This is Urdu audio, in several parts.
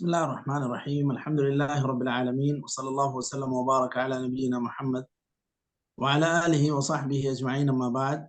بسم الله الرحمن الرحيم. الحمد لله رب العالمين، وصلى الله وسلم وبارك على نبينا محمد وعلى آله وصحبه أجمعين. أما بعد،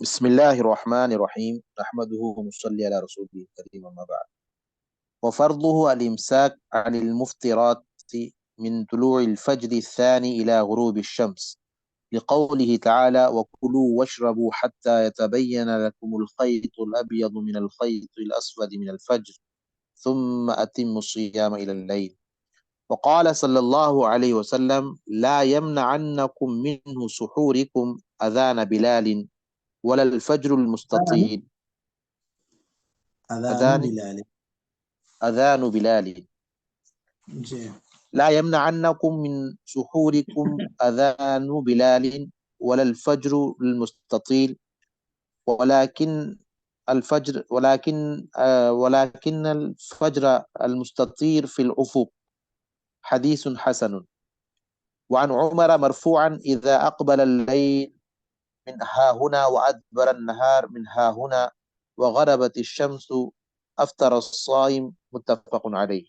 بسم الله الرحمن الرحيم نحمده ونصلي على رسوله الكريم أما بعد. وفرضه الإمساك عن المفطرات من طلوع الفجر الثاني إلى غروب الشمس، لقوله تعالى: وكلوا واشربوا حتى يتبين لكم الخيط الأبيض من الخيط الأسود من الفجر ثم أتموا الصيام إلى الليل. وقال صلى الله عليه وسلم: لا يمنعنكم منه سحوركم أذان بلال ولا الفجر المستطيل. أذان بلال. لا يمنعنكم من سحوركم أذان بلال ولا الفجر المستطيل، ولكن الفجر المستطير في الأفق. حديث حسن. وعن عمر مرفوعا: إذا أقبل الليل من ها هنا وأدبر النهار من ها هنا وغربت الشمس أفطر الصائم. متفق عليه.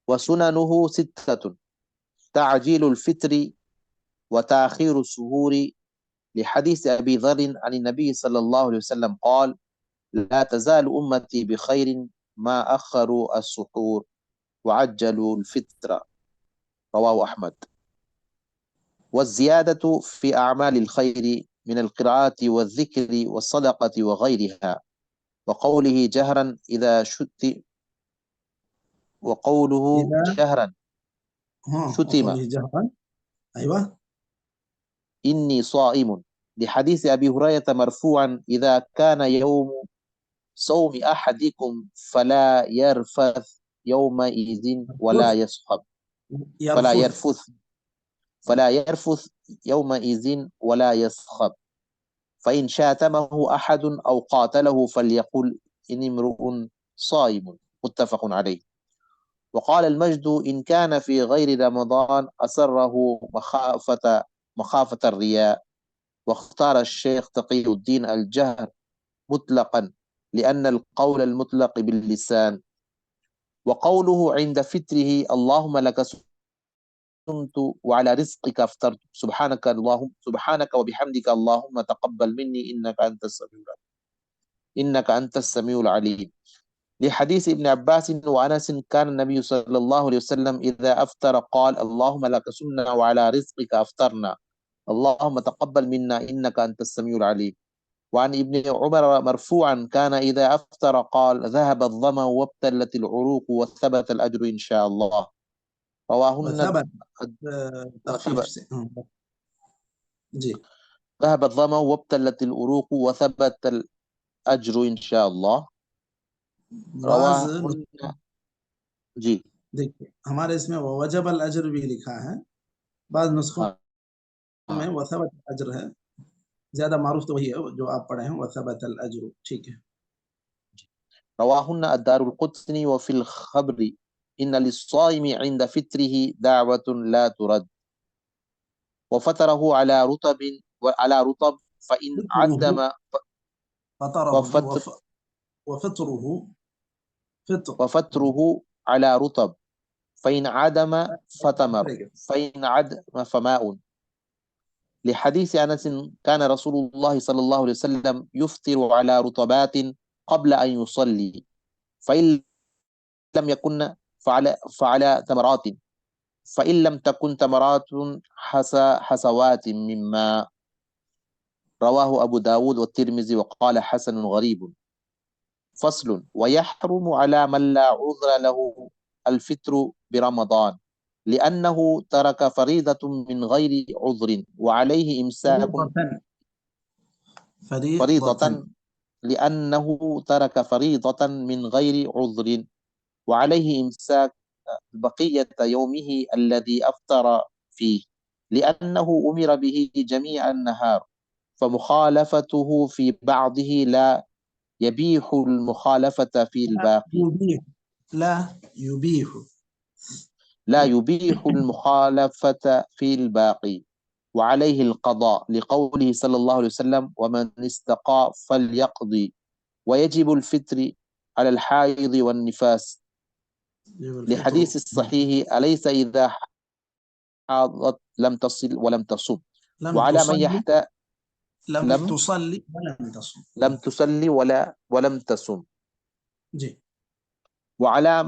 وسننه 6: تعجيل الفطر وتأخير السحور، لحديث أبي ذر عن النبي صلى الله عليه وسلم قال: لا تزال أمتي بخير ما أخروا السحور وعجلوا الفطر. رواه أحمد. والزيادة في أعمال الخير من القراءة والذكر والصدقة وغيرها، وقوله جهرا إذا شتم، وقوله جهرا شتم وقوله جهرا أيوة إني صائم، لحديث أبي هريرة مرفوعا: إذا كان يوم صوم أحدكم فلا يرفث يومئذ ولا يصخب فلا يرفث يومئذ ولا يصخب، فإن شاتمه أحد أو قاتله فليقل إني امرؤ صائم. متفق عليه. وقال المجد: إن كان في غير رمضان أسره مخافة الرياء. واختار الشيخ تقي الدين الجهر مطلقا لأن القول المطلق باللسان. وقوله عند فتره: اللهم لك صمت وعلى رزقك افطرت، سبحانك وبحمدك اللهم تقبل مني إنك أنت السميع العليم. لحديث ابن عباس وأنس: كان النبي صلى الله عليه وسلم إذا أفطر قال: اللهم لك صمنا وعلى رزقك أفطرنا، اللهم تقبل منا إنك أنت السميع العليم. وعن ابن عمر مرفوعا: كان إذا أفطر قال: ذهب الظمأ وابتلت العروق وثبت الأجر إن شاء الله. رواهن ذهب الظمأ وابتلت العروق وثبت الأجر إن شاء الله. رواهن جی دیکھیے ہمارے اس میں وجب الاجر بھی لکھا ہے, بعض نسخوں میں وثبت الاجر ہے. زیادہ معروف تو وہی ہے جو آپ پڑھے ہیں, وثبت الاجر. ٹھیک ہے. رواهن الدار القطني. وفي الخبر إن للصائم عند فطره دعوة لا ترد، وفطره على رطب فإن عدم وفطره على رطب فإن عدم فتمر فإن عدم فماء. لحديث أنس: كان رسول الله صلى الله عليه وسلم يفطر على رطبات قبل أن يصلي، فإن لم يكن فعلى تمرات، فإن لم تكن تمرات حسوات مما. رواه أبو داود والترمذي وقال حسن غريب. فصل. ويحرم على من لا عذر له الفطر برمضان، لأنه ترك فريضة من غير عذر وعليه إمساك فريضة لأنه ترك فريضة من غير عذر وعليه إمساك بقية يومه الذي أفطر فيه لأنه أمر به جميع النهار فمخالفته في بعضه لا يبيح المخالفة في الباقي لا يبيح المخالفة في الباقي وعليه القضاء لقوله صلى الله عليه وسلم ومن استقى فليقضي ويجب الفطر على الحائض والنفاس لحديث الصحيح أليس إذا حاضت لم تصل ولم تصم وعلى من يحتاج لم تصلي ولم تصم لم تصلي ولم تصم جی وعلى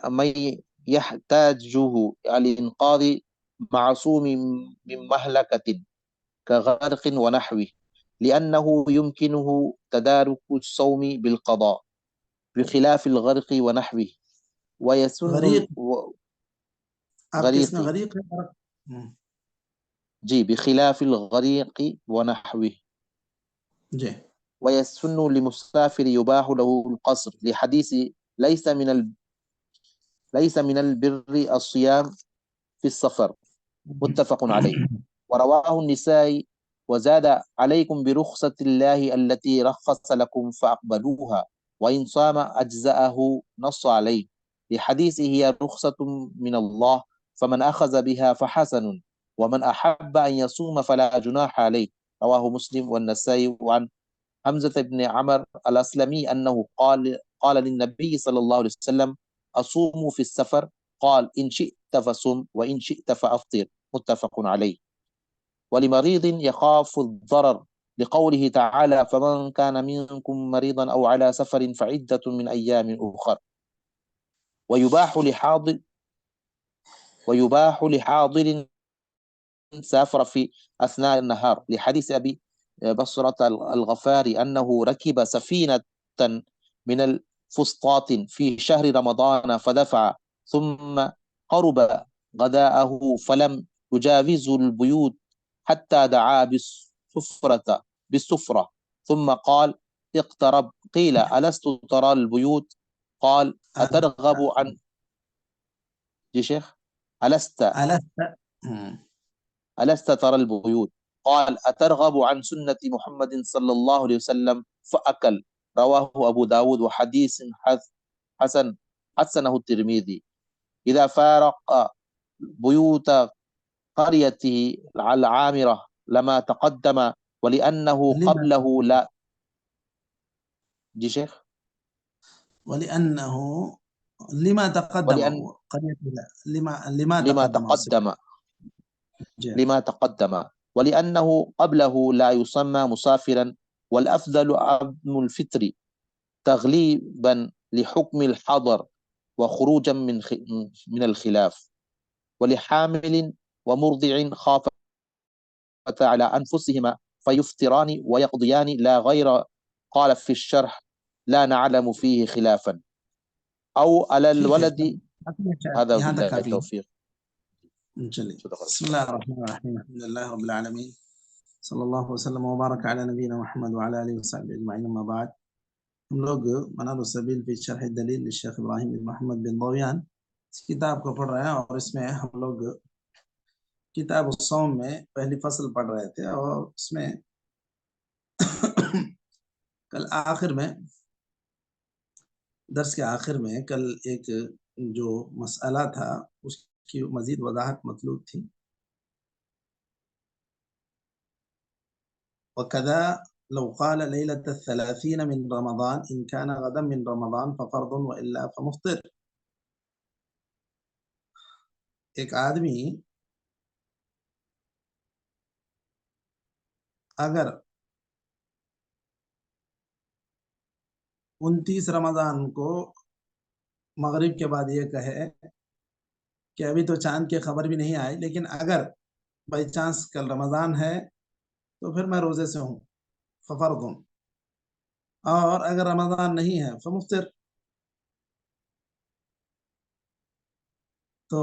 من يحتاجه الإنقاذ معصوم من مهلكة كغرق ونحوه لأنه يمكنه تدارك الصوم بالقضاء بخلاف الغرق ونحوه ويسن غریق آپ کے اس میں غريق غریق ہے جي بخلاف الغريق ونحوه جی ويسن لمسافر يباح له القصر لحديث ليس من البر الصيام في السفر متفق عليه ورواه النسائي وزاد عليكم برخصة الله التي رخص لكم فأقبلوها وإن صام أجزأه نص عليه لحديث هي رخصة من الله فمن أخذ بها فحسن ومن أحب أن يصوم فلا جناح عليه رواه مسلم والنسائي وعن حمزة بن عمر الأسلمي أنه قال للنبي صلى الله عليه وسلم أصوم في السفر قال إن شئت فصم وإن شئت فأفطر متفق عليه ولمريض يخاف الضرر لقوله تعالى فمن كان منكم مريضا أو على سفر فعدة من أيام أخر ويباح لحاضر سافر في أثناء النهار لحديث أبي بصرة الغفاري أنه ركب سفينة من الفسطاط في شهر رمضان فدفع ثم قرب غداءه فلم يجاوز البيوت حتى دعا بالسفرة ثم قال اقترب قيل ألست ترى البيوت قال أترغب عن جي شيخ ألست ترى البيوت قال أترغب عن سنة محمد صلى الله عليه وسلم فأكل رواه أبو داود وحديث حسنه الترمذي إذا فارق بيوت قريته العامرة لما تقدم ولأنه قبله لا جي شيخ ولأنه لما تقدم قريته لما تقدم ولأنه قبله لا يسمى مسافرا والأفضل عدم الفطر تغليبا لحكم الحضر وخروجا من الخلاف ولحامل ومرضع خافتا على أنفسهما فيفطران ويقضيان لا غير قال في الشرح لا نعلم فيه خلافا أو على الولد هذا بالله التوفيق بسم الله الرحمن الرحيم الحمد لله رب العالمين صلی اللہ وسلم وبارک علی نبینا محمد وعلی آلہ وصحبہ اجمعین اما بعد ہم لوگ منار السبیل فی شرح الدلیل للشیخ ابراہیم بن محمد بن ضویان اس کتاب کو پڑھ رہے ہیں اور اس میں ہم لوگ کتاب الصوم میں پہلی فصل پڑھ رہے تھے اور اس میں کل آخر میں درس کے آخر میں کل ایک جو مسئلہ تھا اس کی مزید وضاحت مطلوب تھی وكذا لو قال ليلة 30 من رمضان إن كان غدا من رمضان ففرض وإلا فمفطر ایک آدمی اگر 29 رمضان کو مغرب کے بعد یہ کہے کہ ابھی تو چاند کی خبر بھی نہیں آئی لیکن اگر بائی چانس کل رمضان ہے تو پھر میں روزے سے ہوں ففرض اور اگر رمضان نہیں ہے فمفطر تو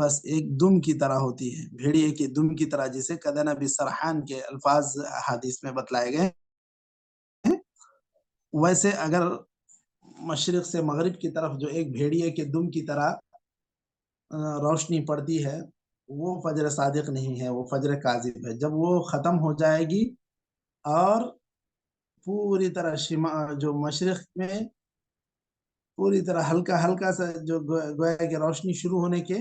بس ایک دم کی طرح ہوتی ہے، بھیڑیے کے دم کی طرح، جسے کدن بسرحان کے الفاظ حدیث میں بتلائے گئے ہیں، ویسے اگر مشرق سے مغرب کی طرف جو ایک بھیڑیے کے دم کی طرح روشنی پڑتی ہے، وہ فجر صادق نہیں ہے، وہ فجر کاذب ہے۔ جب وہ ختم ہو جائے گی اور پوری طرح جو مشرق میں پوری طرح ہلکا ہلکا سا جو گویا کہ روشنی شروع ہونے کے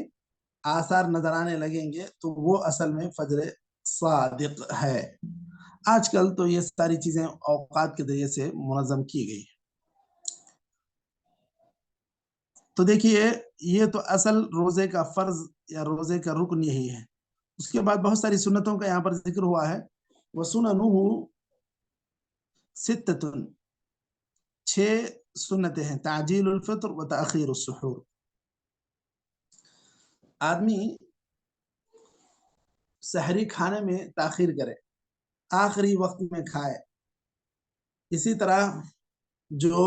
آثار نظر آنے لگیں گے، تو وہ اصل میں فجر صادق ہے۔ آج کل تو یہ ساری چیزیں اوقات کے ذریعے سے منظم کی گئی۔ تو دیکھیے، یہ تو اصل روزے کا فرض یا روزے کا رکن یہی ہے۔ اس کے بعد بہت ساری سنتوں کا یہاں پر ذکر ہوا ہے۔ وَسُنَنُهُ سِتَّةٌ، 6 سنتیں ہیں۔ تعجیل الفطر و تاخیر السحور، آدمی سحری کھانے میں تاخیر کرے، آخری وقت میں کھائے۔ اسی طرح جو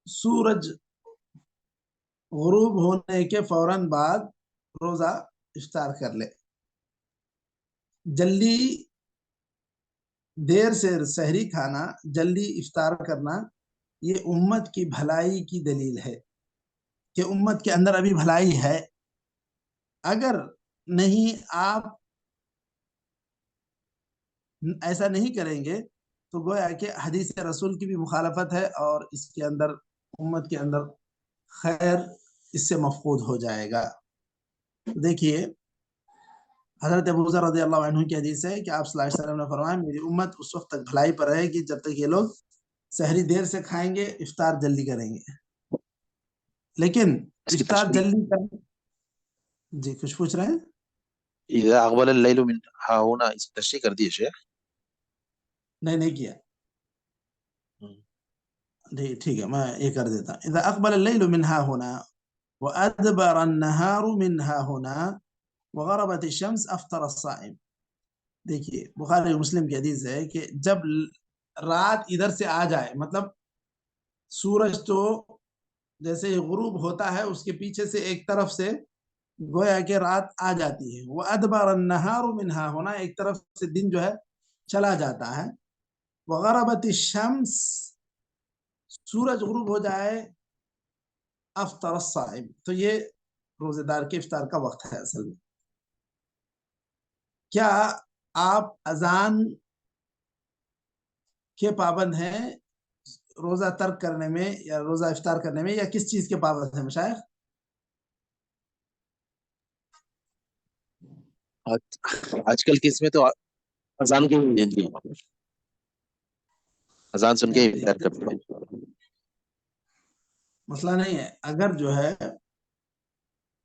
سورج غروب ہونے کے فوراً بعد روزہ افطار کر لے۔ جلدی دیر سے سحری کھانا، جلدی افطار کرنا، یہ امت کی بھلائی کی دلیل ہے کہ امت کے اندر ابھی بھلائی ہے۔ اگر نہیں آپ ایسا نہیں کریں گے تو گویا کہ حدیث رسول کی بھی مخالفت ہے، اور اس کے اندر امت کے اندر خیر اس سے مفقود ہو جائے گا۔ دیکھیے، حضرت ابو ذر رضی اللہ عنہ کی حدیث ہے کہ آپ صلی اللہ علیہ وسلم نے فرمایا، میری امت اس وقت تک بھلائی پر رہے گی جب تک یہ لوگ سحری دیر سے کھائیں گے، افطار جلدی کریں گے۔ لیکن اس کی افطار تشریح، جلدی کریں، جی کچھ پوچھ رہے ہیں؟ اذا اقبل اللیل من ہا ہونا، اس کی تشریح کر دیے شیخ۔ نہیں کیا، ٹھیک ہے، میں یہ کر دیتا ہوں۔ اذا اقبل اللیل من ها هنا وادبر النهار من ها هنا وغربت الشمس افطر الصائم۔ دیکھیے، بخاری مسلم کی حدیث ہے کہ جب رات ادھر سے آ جائے، مطلب سورج تو جیسے ہی غروب ہوتا ہے اس کے پیچھے سے ایک طرف سے گویا کہ رات آ جاتی ہے، وہ ادبر النہار منہا ہونا، ایک طرف سے دن جو ہے چلا جاتا ہے، وغربت الشمس، سورج غروب ہو جائے، افطر الصائم، تو یہ روزے دار کے افطار کا وقت ہے اصل میں۔ کیا آپ اذان کے پابند ہیں روزہ ترک کرنے میں یا روزہ افطار کرنے میں، یا کس چیز کے پابند ہیں مشائخ؟ آج کل کس میں تو اذان کے اذان سن کے افطار کرتے ہیں۔ مسئلہ نہیں ہے، اگر جو ہے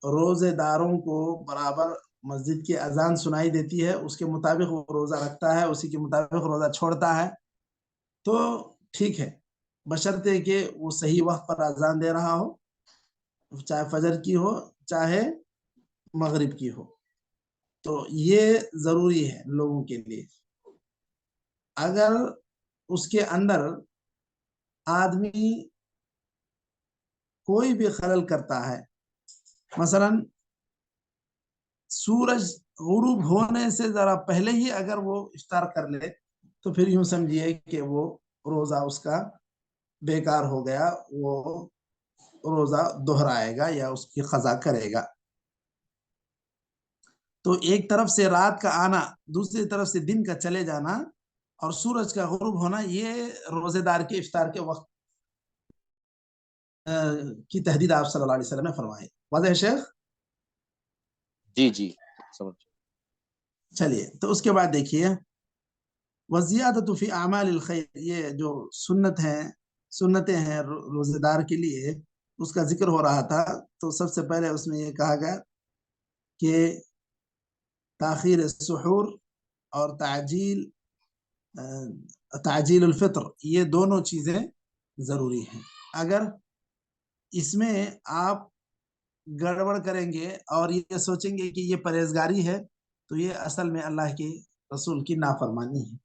روزے داروں کو برابر مسجد کی اذان سنائی دیتی ہے، اس کے مطابق وہ روزہ رکھتا ہے، اسی کے مطابق روزہ چھوڑتا ہے، تو ٹھیک ہے، بشرطے کہ وہ صحیح وقت پر اذان دے رہا ہو، چاہے فجر کی ہو چاہے مغرب کی ہو۔ تو یہ ضروری ہے لوگوں کے لیے۔ اگر اس کے اندر آدمی کوئی بھی خلل کرتا ہے، مثلا سورج غروب ہونے سے ذرا پہلے ہی اگر وہ افطار کر لے، تو پھر یوں سمجھیے کہ وہ روزہ اس کا بیکار ہو گیا، وہ روزہ دہرائے گا یا اس کی قضا کرے گا۔ تو ایک طرف سے رات کا آنا، دوسری طرف سے دن کا چلے جانا اور سورج کا غروب ہونا، یہ روزے دار کے افطار کے وقت کی تحدید آپ صلی اللہ علیہ وسلم نے فرمائی۔ واضح ہے شیخ؟ جی سمجھ۔ چلیے، تو اس کے بعد دیکھیے، وزیادت فی اعمال الخیر، یہ جو سنتیں ہیں روزے دار کے لیے، اس کا ذکر ہو رہا تھا۔ تو سب سے پہلے اس میں یہ کہا گیا کہ تاخیر السحور اور تعجیل الفطر، یہ دونوں چیزیں ضروری ہیں۔ اگر اس میں آپ گڑبڑ کریں گے اور یہ سوچیں گے کہ یہ پرہیزگاری ہے، تو یہ اصل میں اللہ کے رسول کی نافرمانی ہے۔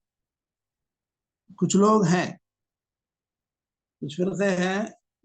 کچھ لوگ ہیں، کچھ فرقے ہیں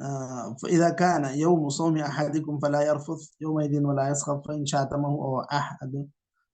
فإذا كان يوم صوم أحدكم فلا يرفث يومئذ ولا يسخط فإن شاتمه أو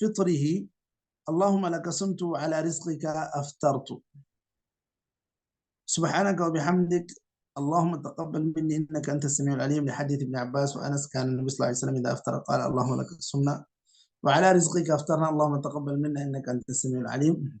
فطره اللهم لك صمت على رزقك أفطرت سبحانك وبحمدك اللهم تقبل مني إنك أنت السميع العليم، لحديث ابن عباس وأنس كان النبي صلى الله عليه وسلم إذا أفطر قال اللهم لك صمنا وعلى رزقك أفطرنا اللهم تقبل منا إنك أنت السميع العليم।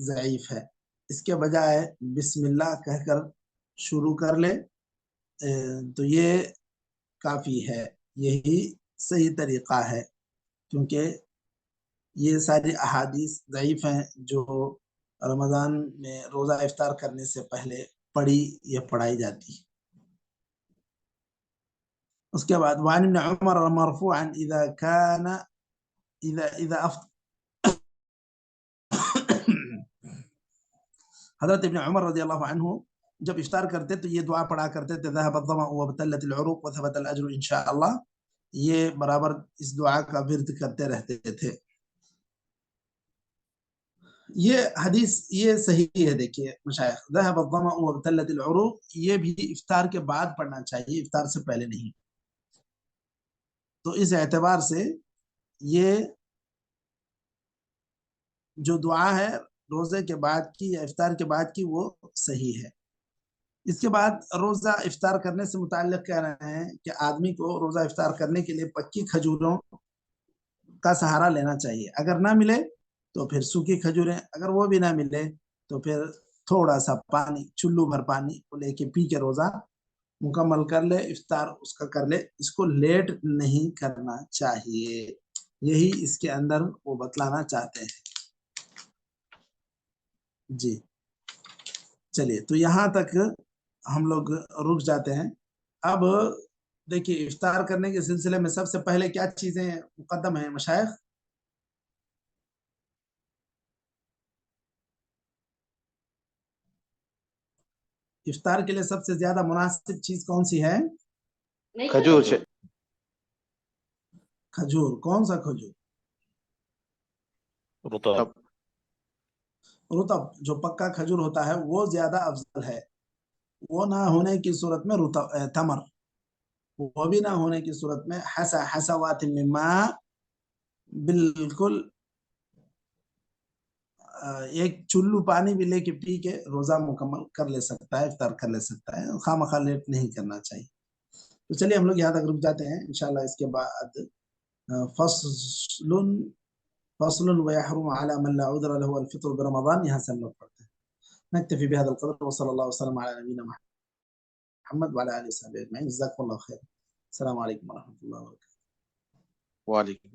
ضعیف ہے. اس کے بجائے بسم اللہ کہہ کر شروع کر لے تو یہ کافی ہے. یہی صحیح طریقہ ہے، کیونکہ یہ ساری احادیث ضعیف ہیں جو رمضان میں روزہ افطار کرنے سے پہلے پڑھی یا پڑھائی جاتی. اس کے بعد وعن ابن عمر مرفوعا اذا كان اذا افطر حضرت ابن عمر رضی اللہ عنہ جب افطار کرتے تو یہ دعا پڑھا کرتے تھے ذهب الظمأ وابتلت العروق وثبت الاجر ان شاء اللہ. یہ برابر اس دعا کا ورد کرتے رہتے تھے. یہ حدیث یہ صحیح ہے. دیکھیے مشائخ، ذهب الظمأ وابتلت العروق یہ بھی افطار کے بعد پڑھنا چاہیے، افطار سے پہلے نہیں. تو اس اعتبار سے یہ جو دعا ہے روزے کے بعد کی یا افطار کے بعد کی وہ صحیح ہے. اس کے بعد روزہ افطار کرنے سے متعلق کہہ رہے ہیں کہ آدمی کو روزہ افطار کرنے کے لیے پکی کھجوروں کا سہارا لینا چاہیے. اگر نہ ملے تو پھر سوکھی کھجوریں، اگر وہ بھی نہ ملے تو پھر تھوڑا سا پانی، چلو بھر پانی کو لے کے پی کے روزہ مکمل کر لے، افطار اس کا کر لے. اس کو لیٹ نہیں کرنا چاہیے. یہی اس کے اندر وہ بتلانا چاہتے ہیں. جی چلیے، تو یہاں تک ہم لوگ رک جاتے ہیں. اب دیکھیے افطار کرنے کے سلسلے میں سب سے پہلے کیا چیزیں مقدم ہیں مشائخ؟ افطار کے لیے سب سے زیادہ مناسب چیز کون سی ہے؟ کھجور. کھجور. کون سا کھجور؟ رطب. رطب جو پکا کھجور ہوتا ہے وہ زیادہ افضل ہے. وہ نہ ہونے کی صورت میں رطب تمر، وہ بھی نہ ہونے کی صورت میں حسوات من ماء، بالکل ایک چلو پانی بھی لے کے پی کے روزہ مکمل کر لے سکتا ہے، افطار کر لے سکتا ہے. خواہ لیٹ نہیں کرنا چاہیے. تو چلیے ہم لوگ یہاں تک رک جاتے ہیں. انشاءاللہ اس کے بعد فصل ويحرم على من لا عذر له الفطر برمضان یہاں سے ہم لوگ پڑھتے ہیں. نكتفي بهذا القدر وصلى الله وسلم على نبينا محمد وعلى اله وصحبه اجمعين. جزاكم الله خير. السلام عليكم ورحمه الله وبركاته. وعلیکم